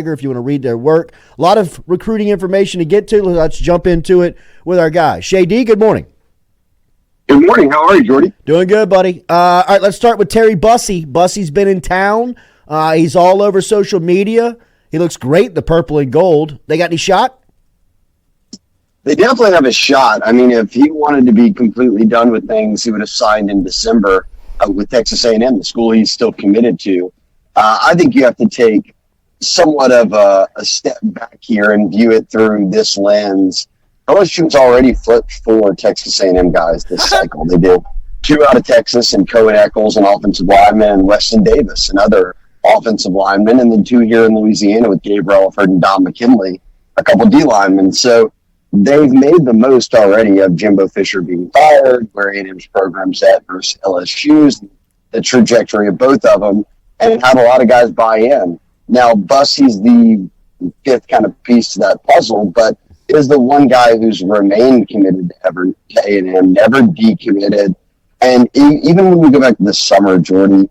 if you want to read their work. A lot of recruiting information to get to. Let's jump into it with our guy. Shea D, good morning. Good morning. How are you, Jordy? Doing good, buddy. All right, let's start with Terry Bussey. Bussey's been in town. He's all over social media. He looks great, the purple and gold. They got any shot? They definitely have a shot. I mean, if he wanted to be completely done with things, he would have signed in December with Texas A&M, the school he's still committed to. I think you have to take somewhat of a step back here and view it through this lens. LSU's already flipped 4 Texas A&M guys this cycle. They did 2 out of Texas and Cohen Eccles, an offensive lineman, and Weston Davis, another offensive lineman, and then 2 here in Louisiana with Gabe Relaford and Don McKinley, a couple D linemen. So they've made the most already of Jimbo Fisher being fired, where A&M's program's at versus LSU's, the trajectory of both of them, and had a lot of guys buy in. Now, Bussey's the 5th kind of piece to that puzzle, but is the one guy who's remained committed to A&M, never decommitted. And even when we go back to the summer, Jordy,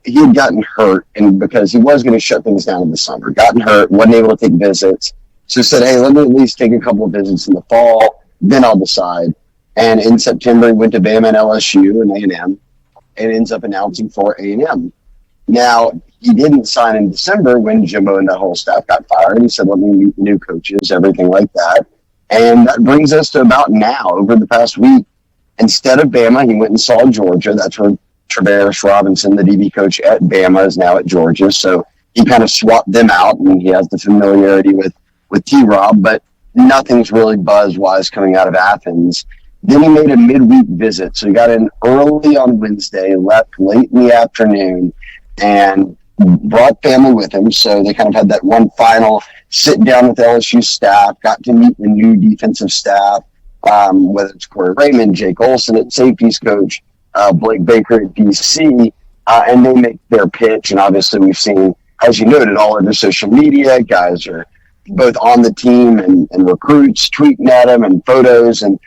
he had gotten hurt, and because he was going to shut things down in the summer, gotten hurt, wasn't able to take visits. So said, hey, let me at least take a couple of visits in the fall, then I'll decide. And in September, he went to Bama and LSU and A&M, and ends up announcing for A&M. Now, he didn't sign in December when Jimbo and that whole staff got fired. He said, let me meet new coaches, everything like that. And that brings us to about now, over the past week. Instead of Bama, he went and saw Georgia. That's where Travaris Robinson, the DB coach at Bama, is now at Georgia. So he kind of swapped them out, and he has the familiarity with T-Rob, but nothing's really buzz-wise coming out of Athens. Then he made a midweek visit. So he got in early on Wednesday, left late in the afternoon, and brought family with him. So they kind of had that one final sit down with LSU staff, got to meet the new defensive staff, whether it's Corey Raymond, Jake Olson at safeties coach, Blake Baker at DC, and they make their pitch. And obviously we've seen, as you noted, all over social media, guys are both on the team and recruits tweeting at him and photos and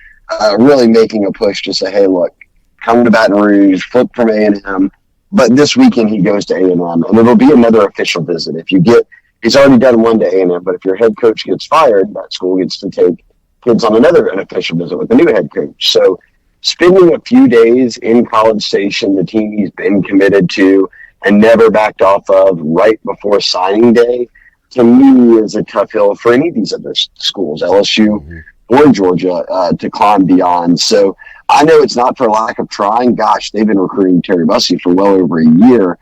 really making a push to say, hey, look, come to Baton Rouge, flip from A&M. But this weekend he goes to A&M, and it'll be another official visit. He's already done one to A&M, but if your head coach gets fired, that school gets to take kids on an official visit with the new head coach. So spending a few days in College Station, the team he's been committed to and never backed off of right before signing day, to me is a tough hill for any of these other schools, LSU or Georgia, to climb beyond. So I know it's not for lack of trying. Gosh, they've been recruiting Terry Bussey for well over a year.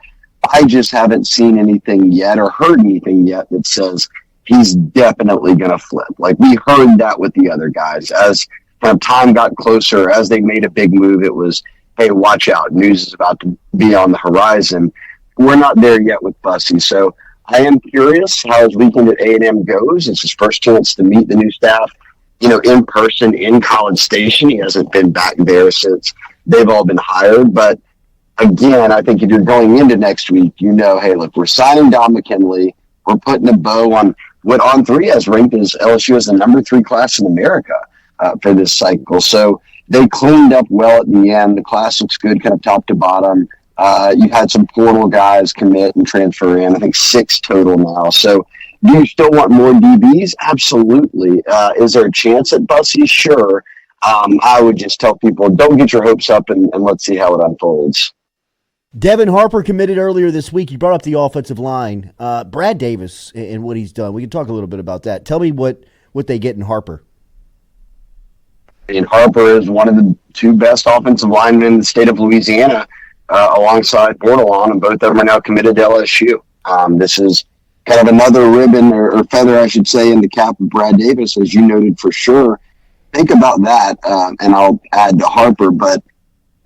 I just haven't seen anything yet or heard anything yet that says he's definitely going to flip. Like we heard that with the other guys. As kind of time got closer, as they made a big move, it was, hey, watch out. News is about to be on the horizon. We're not there yet with Bussey. So I am curious how his weekend at A&M goes. It's his first chance to meet the new staff, in person in College Station. He hasn't been back there since they've all been hired. But again, I think if you're going into next week, hey, look, we're signing Don McKinley. We're putting a bow on what On3 has ranked as LSU as the number 3 class in America for this cycle. So they cleaned up well at the end. The class looks good, kind of top to bottom. You had some portal guys commit and transfer in, I think 6 total now. So do you still want more DBs? Absolutely. Is there a chance at Bussey? Sure. I would just tell people, don't get your hopes up and let's see how it unfolds. Devin Harper committed earlier this week. You brought up the offensive line. Brad Davis and what he's done. We can talk a little bit about that. Tell me what they get in Harper. And Harper is one of the 2 best offensive linemen in the state of Louisiana, alongside Bordelon, and both of them are now committed to LSU. This is kind of another ribbon or feather, I should say, in the cap of Brad Davis, as you noted for sure. Think about that, and I'll add to Harper, but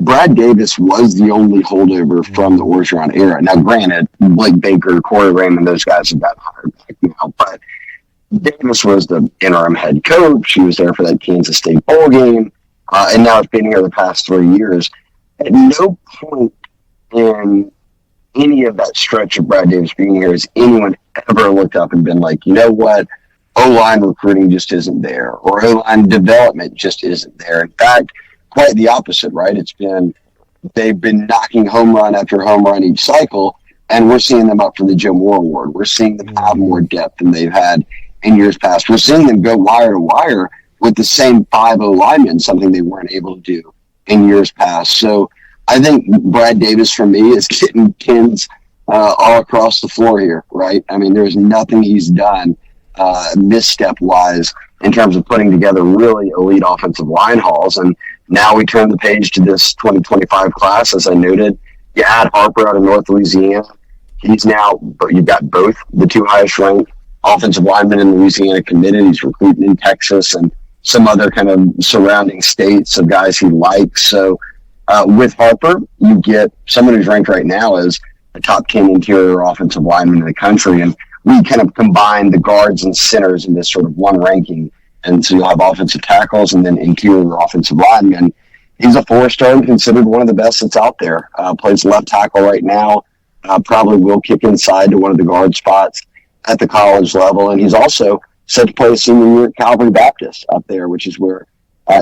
Brad Davis was the only holdover from the Orgeron era. Now, granted, Blake Baker, Corey Raymond, those guys have gotten hired back now, but Davis was the interim head coach. He was there for that Kansas State bowl game, and now it's been here the past 3 years. At no point in any of that stretch of Brad Davis being here has anyone ever looked up and been like, you know what, O-line recruiting just isn't there, or O-line development just isn't there. In fact, quite the opposite, right? They've been knocking home run after home run each cycle, and we're seeing them up for the Joe Moore Award. We're seeing them have more depth than they've had in years past. We're seeing them go wire to wire with the same 5-0 linemen, something they weren't able to do in years past. So I think Brad Davis, for me, is getting pins all across the floor here, right? I mean, there's nothing he's done misstep-wise in terms of putting together really elite offensive line hauls. And now we turn the page to this 2025 class, as I noted. You add Harper out of North Louisiana. He's now, you've got both the two highest ranked offensive linemen in Louisiana committed. He's recruiting in Texas and some other kind of surrounding states of guys he likes. So with Harper, you get someone who's ranked right now as a top 10 interior offensive lineman in the country. And we kind of combine the guards and centers in this sort of one ranking. And so you'll have offensive tackles and then interior offensive linemen. He's a 4-star and considered one of the best that's out there. Plays left tackle right now. Probably will kick inside to one of the guard spots at the college level. And he's also set to play senior year at Calvary Baptist up there, which is where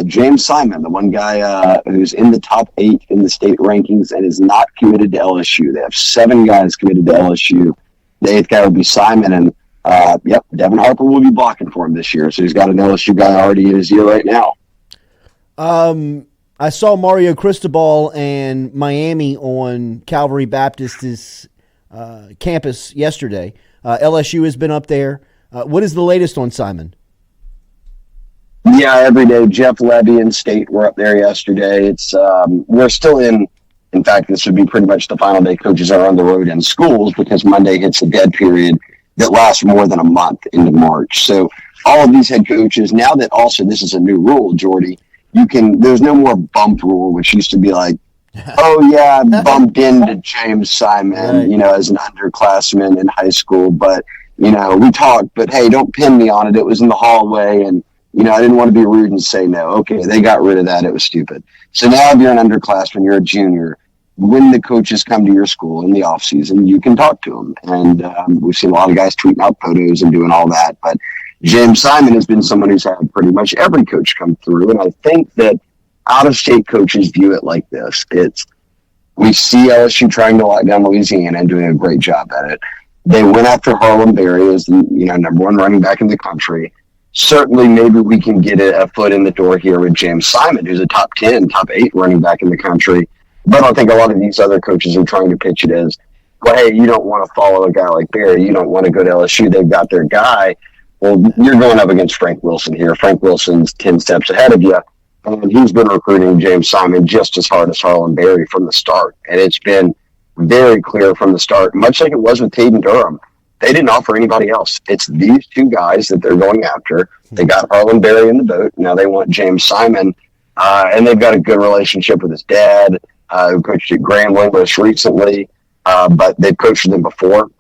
James Simon, the one guy who's in the top 8 in the state rankings and is not committed to LSU. They have 7 guys committed to LSU. The 8th guy will be Simon, and Devin Harper will be blocking for him this year. So he's got an LSU guy already in his ear right now. I saw Mario Cristobal and Miami on Calvary Baptist's campus yesterday. LSU has been up there. What is the latest on Simon? Yeah, every day. Jeff Levy and State were up there yesterday. It's we're still in fact, this would be pretty much the final day coaches are on the road in schools because Monday hits a dead period that lasts more than a month into March. So all of these head coaches, now that also this is a new rule, Jordy, there's no more bump rule, which used to be like, oh yeah, I bumped into James Simon, right, as an underclassman in high school, but, we talked, but hey, don't pin me on it. It was in the hallway and, I didn't want to be rude and say no. Okay, they got rid of that. It was stupid. So now if you're an underclassman, you're a junior, when the coaches come to your school in the off season, you can talk to them. And we've seen a lot of guys tweeting out photos and doing all that. But James Simon has been someone who's had pretty much every coach come through. And I think that out-of-state coaches view it like this. We see LSU trying to lock down Louisiana and doing a great job at it. They went after Harlem Berry as the number 1 running back in the country. Certainly, maybe we can get a foot in the door here with James Simon, who's a top 10, top 8 running back in the country. But I think a lot of these other coaches are trying to pitch it as, well, hey, you don't want to follow a guy like Berry. You don't want to go to LSU. They've got their guy. Well, you're going up against Frank Wilson here. Frank Wilson's 10 steps ahead of you. And he's been recruiting James Simon just as hard as Harlem Berry from the start. And it's been very clear from the start, much like it was with Taden Durham. They didn't offer anybody else. It's these 2 guys that they're going after. They got Harlem Berry in the boat. Now they want James Simon. And they've got a good relationship with his dad, who coached at Grambling most recently. But they've coached him before.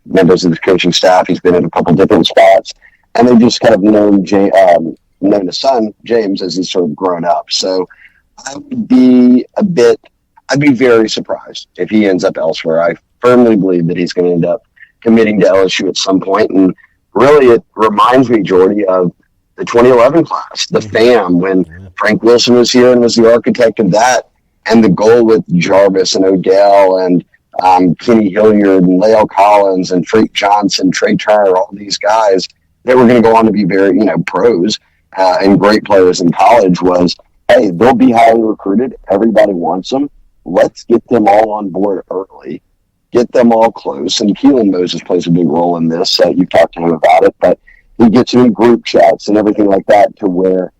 Members of the coaching staff. He's been in a couple different spots. And they've just kind of known his son, James, as he's sort of grown up. So I'd be very surprised if he ends up elsewhere. I firmly believe that he's going to end up committing to LSU at some point. And really, it reminds me, Jordy, of the 2011 class, the FAM, when Frank Wilson was here and was the architect of that. And the goal with Jarvis and Odell and Kenny Hilliard and Lael Collins and Freak Johnson, Trey Turner, all these guys that were going to go on to be very, pros and great players in college was, hey, they'll be highly recruited. Everybody wants them. Let's get them all on board early. Get them all close. And Keelan Moses plays a big role in this. You've talked to him about it, but he gets in group chats and everything like that to where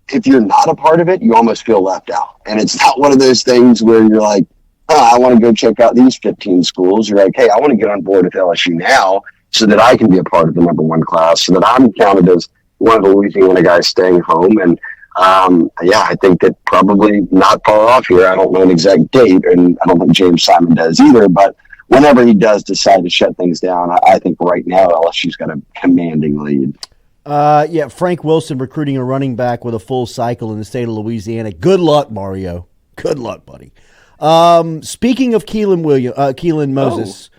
if you're not a part of it, you almost feel left out. And it's not one of those things where you're like, I want to go check out these 15 schools. You're like, hey, I want to get on board with LSU now so that I can be a part of the number 1 class, so that I'm counted as one of the Louisiana guys staying home. And I think that probably not far off here. I don't know an exact date, and I don't think James Simon does either. But whenever he does decide to shut things down, I think right now LSU's got a commanding lead. Frank Wilson recruiting a running back with a full cycle in the state of Louisiana. Good luck, Mario. Good luck, buddy. Speaking of Keelan Moses,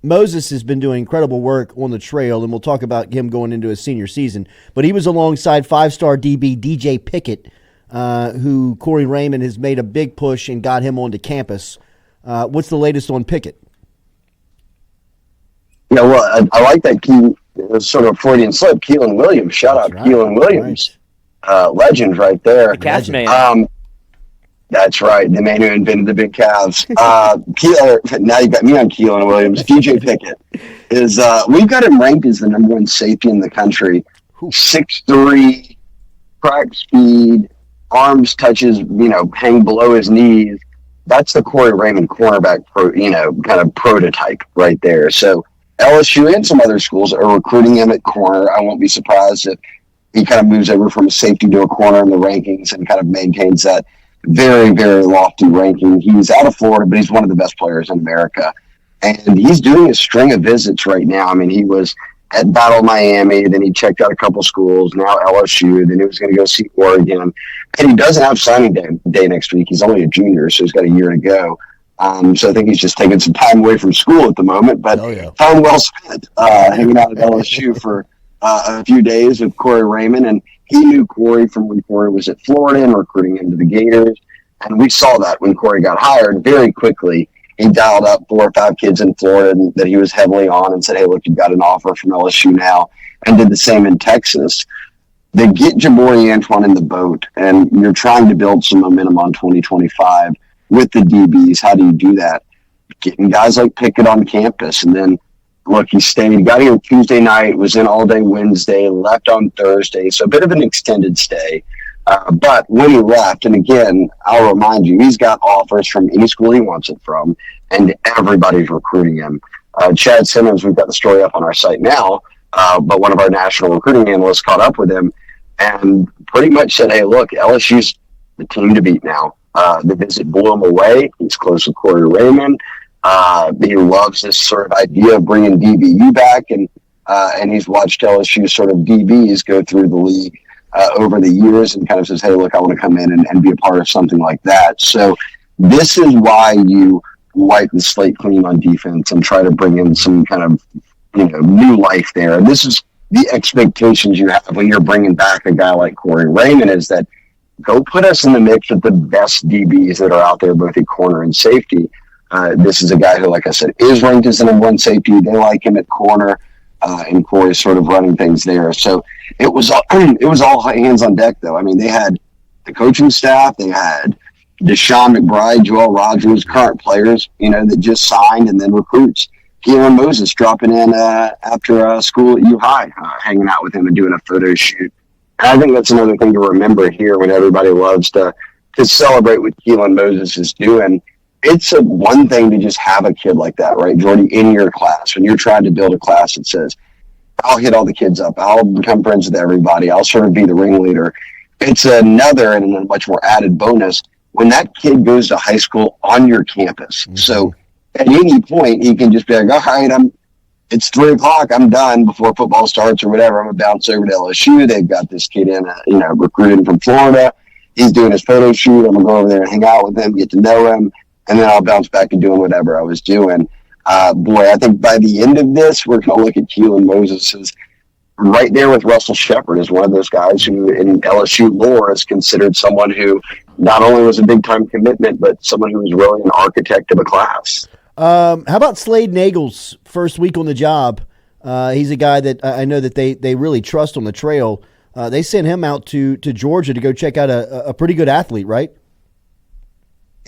Moses has been doing incredible work on the trail, and we'll talk about him going into his senior season. But he was alongside 5-star DB DJ Pickett, who Corey Raymond has made a big push and got him onto campus. What's the latest on Pickett? Yeah, well, I like that key. It was sort of a Freudian slip. Keelan Williams. Shout out Keelan Williams. Right. Legend right there. The calf man. That's right. The man who invented the big calves. Now you got me on Keelan Williams. DJ Pickett is, we've got him ranked as the number 1 safety in the country. 6'3", crack speed, arms touches, hang below his knees. That's the Corey Raymond cornerback, kind of prototype right there. So LSU and some other schools are recruiting him at corner. I won't be surprised if he kind of moves over from a safety to a corner in the rankings and kind of maintains that very, very lofty ranking. He's out of Florida, but he's one of the best players in America. And he's doing a string of visits right now. I mean, he was at Battle Miami, then he checked out a couple schools, now LSU, then he was going to go see Oregon. And he doesn't have signing day next week. He's only a junior, so he's got a year to go. So I think he's just taking some time away from school at the moment, but time well spent hanging out at LSU for a few days with Corey Raymond. And he knew Corey from when Corey was at Florida and recruiting him to the Gators. And we saw that when Corey got hired very quickly. He dialed up 4 or 5 kids in Florida that he was heavily on and said, hey, look, you've got an offer from LSU now, and did the same in Texas. They get Jabari Antoine in the boat, and you're trying to build some momentum on 2025 with the DBs. How do you do that? Getting guys like Pickett on campus. And then, look, he got here Tuesday night, was in all day Wednesday, left on Thursday, so a bit of an extended stay. But when he left, and again, I'll remind you, he's got offers from any school he wants it from, and everybody's recruiting him. Chad Simmons, we've got the story up on our site now, but one of our national recruiting analysts caught up with him and pretty much said, hey, look, LSU's the team to beat now. The visit blew him away. He's close with Corey Raymond. He loves this sort of idea of bringing DBU back, and he's watched LSU sort of DBs go through the league over the years and kind of says, hey, look, I want to come in and be a part of something like that. So this is why you wipe the slate clean on defense and try to bring in some kind of new life there. And this is the expectations you have when you're bringing back a guy like Corey Raymond, is that go put us in the mix with the best DBs that are out there, both at corner and safety. This is a guy who, like I said, is ranked as the number 1 safety. They like him at corner, and Corey's sort of running things there. So it was all hands on deck, though. I mean, they had the coaching staff, they had Deshaun McBride, Joel Rogers, current players, that just signed, and then recruits. Keelan Moses dropping in after school at U High, hanging out with him and doing a photo shoot. And I think that's another thing to remember here when everybody loves to celebrate what Keelan Moses is doing. It's one thing to just have a kid like that, right, Jordy, in your class. When you're trying to build a class that says, I'll hit all the kids up, I'll become friends with everybody, I'll sort of be the ringleader. It's another and a much more added bonus when that kid goes to high school on your campus. Mm-hmm. So at any point, he can just be like, all right, it's 3:00, I'm done before football starts or whatever. I'm going to bounce over to LSU. They've got this kid in, recruited from Florida. He's doing his photo shoot. I'm going to go over there and hang out with him, get to know him, and then I'll bounce back to doing whatever I was doing. Boy, I think by the end of this, we're going to look at Keelan Moses as right there with Russell Shepard as one of those guys who in LSU lore is considered someone who not only was a big-time commitment, but someone who was really an architect of a class. How about Slade Nagles' first week on the job? He's a guy that I know that they really trust on the trail. They sent him out to Georgia to go check out a pretty good athlete, right?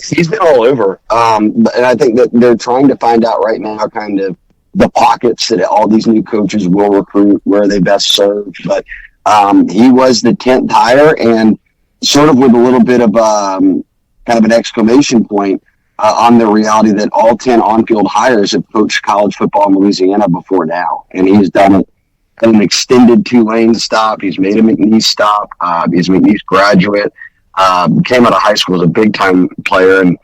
He's been all over. And I think that they're trying to find out right now kind of the pockets that all these new coaches will recruit, where they best serve. But he was the 10th hire, and sort of with a little bit of kind of an exclamation point on the reality that all 10 on-field hires have coached college football in Louisiana before now. And he's done it at an extended Tulane stop. He's made a McNeese stop. He's a McNeese graduate. Came out of high school as a big-time player and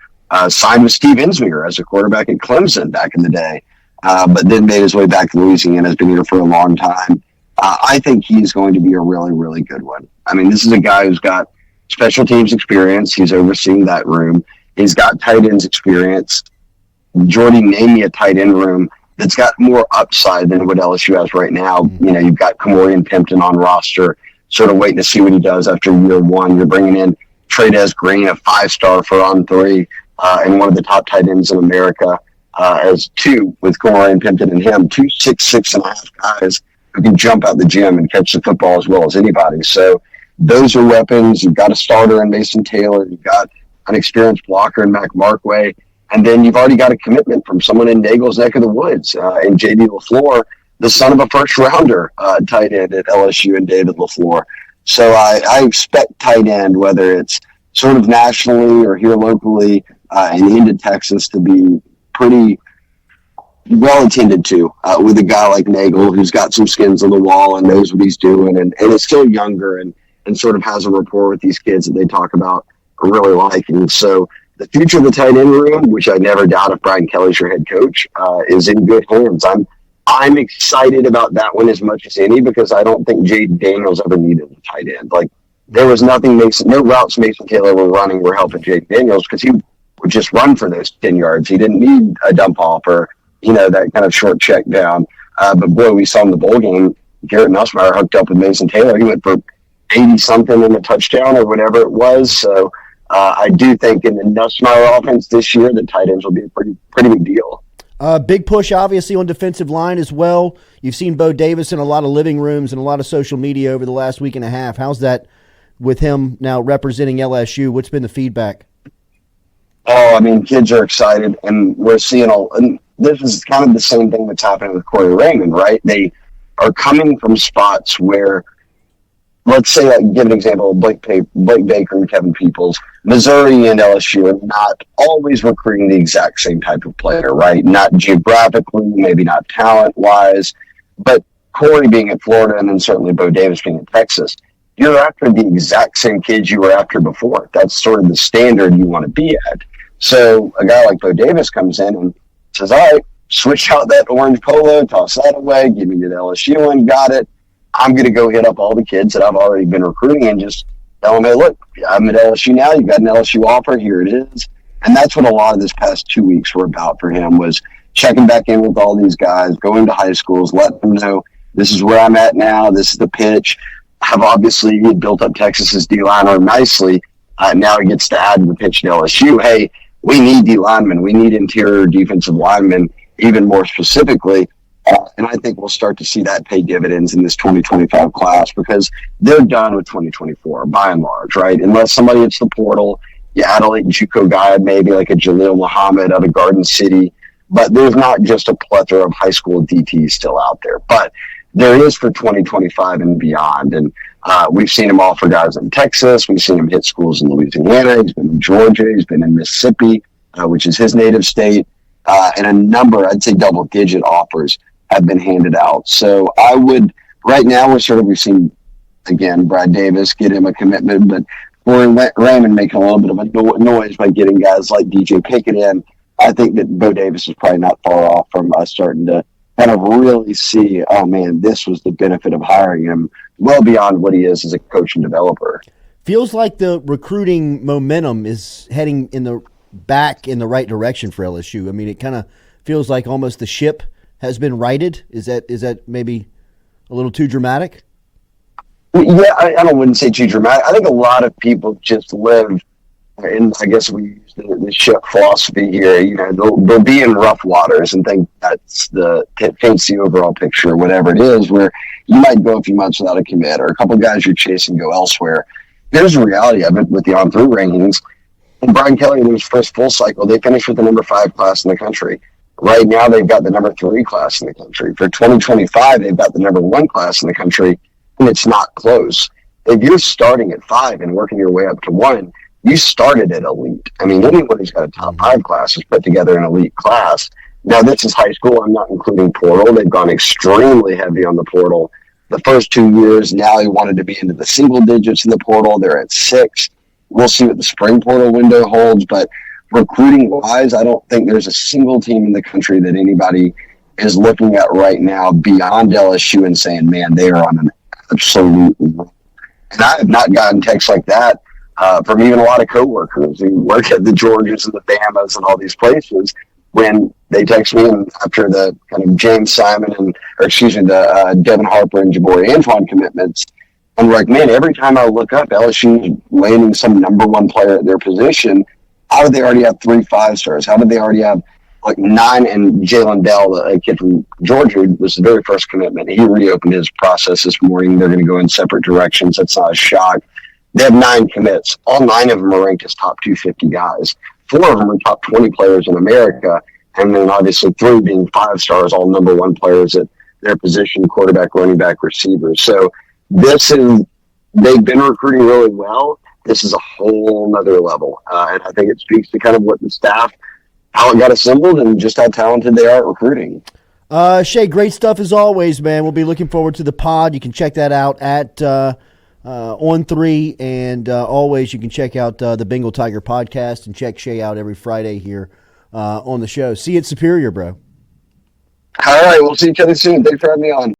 signed with Steve Ensminger as a quarterback at Clemson back in the day, but then made his way back to Louisiana, has been here for a long time. I think he's going to be a really, really good one. I mean, this is a guy who's got special teams experience. He's overseeing that room. He's got tight ends experience. Jordy, name me a tight end room that's got more upside than what LSU has right now. You've got Kamorian Pimpton on roster, sort of waiting to see what he does after year one. You're bringing in Trey'Dez Green, a 5-star for on 3. and one of the top tight ends in America, as two with Corey and Pimpton and him, 2 6'6.5" guys who can jump out the gym and catch the football as well as anybody. So those are weapons. You've got a starter in Mason Taylor. You've got an experienced blocker in Mac Markway. And then you've already got a commitment from someone in Nagles' neck of the woods, in J.D. LaFleur, the son of a first-rounder tight end at LSU and David LaFleur. So I expect tight end, whether it's sort of nationally or here locally and into Texas, to be pretty well attended to with a guy like Nagel, who's got some skins on the wall and knows what he's doing and is still younger and sort of has a rapport with these kids that they talk about are really liking. So the future of the tight end room, which I never doubt if Brian Kelly's your head coach, is in good hands. I'm excited about that one as much as any, because I don't think Jade Daniels ever needed a tight end. Like, there was no routes Mason Taylor were running were helping Jade Daniels, because he would just run for those 10 yards. He didn't need a dump off or, that kind of short check down. But boy, we saw in the bowl game, Garrett Nussmeier hooked up with Mason Taylor. He went for 80-something in a touchdown or whatever it was. So I do think in the Nussmeier offense this year, the tight ends will be a pretty big deal. Big push, obviously, on defensive line as well. You've seen Bo Davis in a lot of living rooms and a lot of social media over the last week and a half. How's that with him now representing LSU? What's been the feedback? Oh, I mean, kids are excited, and we're seeing and this is kind of the same thing that's happening with Corey Raymond, right? They are coming from spots where, let's say, like, give an example of Blake Baker and Kevin Peoples. Missouri and LSU are not always recruiting the exact same type of player, right? Not geographically, maybe not talent-wise, but Corey being at Florida and then certainly Bo Davis being at Texas, you're after the exact same kids you were after before. That's sort of the standard you want to be at. So a guy like Bo Davis comes in and says, all right, switch out that orange polo, toss that away, give me the LSU one, got it. I'm going to go hit up all the kids that I've already been recruiting and just tell them, hey, look, I'm at LSU now. You've got an LSU offer. Here it is. And that's what a lot of this past 2 weeks were about for him, was checking back in with all these guys, going to high schools, letting them know this is where I'm at now. This is the pitch. Have obviously built up Texas's D-line nicely. Now he gets to add the pitch to LSU. Hey, we need D-linemen. We need interior defensive linemen, even more specifically. And I think we'll start to see that pay dividends in this 2025 class, because they're done with 2024 by and large, right? Unless somebody hits the portal, you add a late JUCO guy, maybe like a Jaleel Muhammad out of Garden City. But there's not just a plethora of high school DTs still out there. But there is for 2025 and beyond. And we've seen him offer guys in Texas. We've seen him hit schools in Louisiana. He's been in Georgia. He's been in Mississippi, which is his native state. And a number, I'd say double-digit offers have been handed out. So I would, right now, we've seen, again, Brad Davis get him a commitment, but Corey Raymond making a little bit of a noise by getting guys like DJ Pickett in. I think that Bo Davis is probably not far off from us starting to kind of really see, oh man, this was the benefit of hiring him well beyond what he is as a coach and developer. Feels like the recruiting momentum is heading in the right direction for LSU. I mean, it kind of feels like almost the ship has been righted. Is that maybe a little too dramatic? Yeah, I wouldn't say too dramatic. I think a lot of people just live in, I guess we use the ship philosophy here. They'll be in rough waters and think that's paints the overall picture, or whatever it is, where you might go a few months without a commit, or a couple of guys you're chasing go elsewhere. Here's the reality of it with the on-through rankings. And Brian Kelly, in his first full cycle, they finished with the number 5 class in the country. Right now, they've got the number 3 class in the country. For 2025, they've got the number 1 class in the country, and it's not close. If you're starting at 5 and working your way up to 1, you started at elite. I mean, anyone who's got a top 5 class has put together an elite class. Now, this is high school. I'm not including portal. They've gone extremely heavy on the portal the first 2 years. Now they wanted to be into the single digits in the portal. They're at 6. We'll see what the spring portal window holds, but recruiting-wise, I don't think there's a single team in the country that anybody is looking at right now beyond LSU and saying, man, they are on an absolute run. And I have not gotten texts like that from even a lot of coworkers who work at the Georgias and the Bamas and all these places, when they text me and after the kind of James Simon the Devin Harper and Jabari Antoine commitments. I'm like, man, every time I look up, LSU is landing some number 1 player at their position. how did they already have 3 5-stars? How did they already have like 9? And Jalen Dell, a kid from Georgia, was the very first commitment. He reopened his process this morning. They're going to go in separate directions. That's not a shock. They have 9 commits. All 9 of them are ranked as top 250 guys. 4 of them are top 20 players in America. And then obviously 3 being 5-stars, all number 1 players at their position, quarterback, running back, receivers. So they've been recruiting really well. This is a whole nother level. And I think it speaks to kind of what the staff, how it got assembled, and just how talented they are at recruiting. Shea, great stuff as always, man. We'll be looking forward to the pod. You can check that out at On3, and always you can check out the Bengal Tiger podcast and check Shea out every Friday here on the show. See you at Superior, bro. All right, we'll see each other soon. Thanks for having me on.